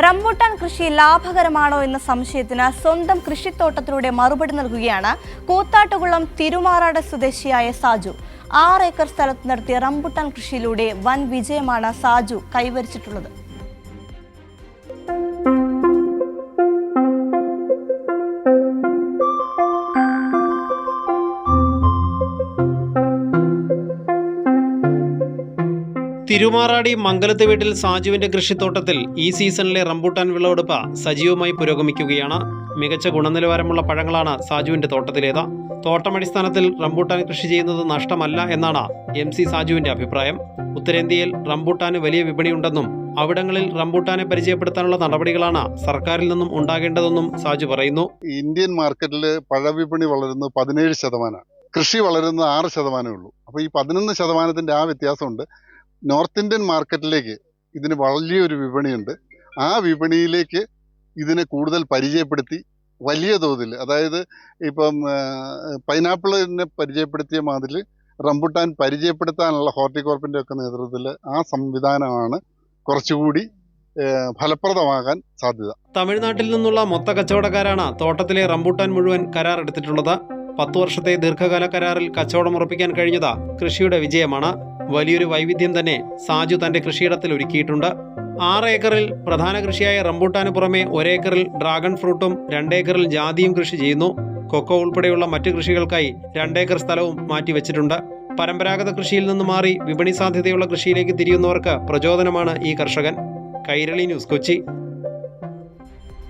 Rambutan കൃഷി ലാഭകരമാണോ എന്ന സംശയത്തിന് സ്വന്തം കൃഷിത്തോട്ടത്തിലൂടെ മറുപടി നൽകുകയാണ് കൂത്താട്ടുകുളം തിരുമാറാട് സ്വദേശിയായ സാജു. 6 ഏക്കർ സ്ഥലത്ത് നടത്തിയ റംബൂട്ടാൻ കൃഷിയിലൂടെ വൻ വിജയമാണ് സാജു കൈവരിച്ചിട്ടുള്ളത്. തിരുമാറാടി മംഗലത്ത് വീട്ടിൽ സാജുവിന്റെ കൃഷിത്തോട്ടത്തിൽ ഈ സീസണിലെ റംബൂട്ടാൻ വിളവെടുപ്പ് സജീവമായി പുരോഗമിക്കുകയാണ്. മികച്ച ഗുണനിലവാരമുള്ള പഴങ്ങളാണ് സാജുവിന്റെ തോട്ടത്തിലേത്. തോട്ടമടിസ്ഥാനത്തിൽ റംബൂട്ടാൻ കൃഷി ചെയ്യുന്നത് നഷ്ടമല്ല എന്നാണ് MC സാജുവിന്റെ അഭിപ്രായം. ഉത്തരേന്ത്യയിൽ റംബൂട്ടാന് വലിയ വിപണിയുണ്ടെന്നും അവിടങ്ങളിൽ റംബൂട്ടാനെ പരിചയപ്പെടുത്താനുള്ള നടപടികളാണ് സർക്കാരിൽ നിന്നും ഉണ്ടാകേണ്ടതെന്നും സാജു പറയുന്നു. ഇന്ത്യൻ മാർക്കറ്റിൽ പഴവിപണി വളരുന്നത് 17%, കൃഷി വളരുന്നത് 6% ഉള്ളൂ. അപ്പോൾ ഈ 11% ആ വ്യത്യാസമുണ്ട്. നോർത്ത് ഇന്ത്യൻ മാർക്കറ്റിലേക്ക് ഇതിന് വലിയൊരു വിപണിയുണ്ട്. ആ വിപണിയിലേക്ക് ഇതിനെ കൂടുതൽ പരിചയപ്പെടുത്തി വലിയ തോതിൽ, അതായത് ഇപ്പം പൈനാപ്പിളിനെ പരിചയപ്പെടുത്തിയ മാതിരി റംബൂട്ടാൻ പരിചയപ്പെടുത്താനുള്ള ഹോർട്ടികോർപ്പിൻ്റെ ഒക്കെ നേതൃത്വത്തിൽ ആ സംവിധാനമാണ് കുറച്ചുകൂടി ഫലപ്രദമാകാൻ സാധ്യത. തമിഴ്നാട്ടിൽ നിന്നുള്ള മൊത്ത കച്ചവടക്കാരാണ് തോട്ടത്തിലെ റംബൂട്ടാൻ മുഴുവൻ കരാർ എടുത്തിട്ടുള്ളത്. 10 വർഷത്തെ ദീർഘകാല കരാറിൽ കച്ചവടം ഉറപ്പിക്കാൻ കഴിഞ്ഞത് കൃഷിയുടെ വിജയമാണ്. വലിയൊരു വൈവിധ്യം തന്നെ സാജു തന്റെ കൃഷിയിടത്തിൽ ഒരുക്കിയിട്ടുണ്ട്. 6 ഏക്കറിൽ പ്രധാന കൃഷിയായ റംബൂട്ടാന് പുറമെ 1 ഏക്കറിൽ ഡ്രാഗൺ ഫ്രൂട്ടും 2 ഏക്കറിൽ ജാതിയും കൃഷി ചെയ്യുന്നു. കൊക്കോ ഉൾപ്പെടെയുള്ള മറ്റു കൃഷികൾക്കായി 2 ഏക്കർ സ്ഥലവും മാറ്റിവെച്ചിട്ടുണ്ട്. പരമ്പരാഗത കൃഷിയിൽ നിന്ന് മാറി വിപണി സാധ്യതയുള്ള കൃഷിയിലേക്ക് തിരിയുന്നവർക്ക് പ്രചോദനമാണ് ഈ കർഷകൻ. കൈരളി ന്യൂസ്, കൊച്ചി.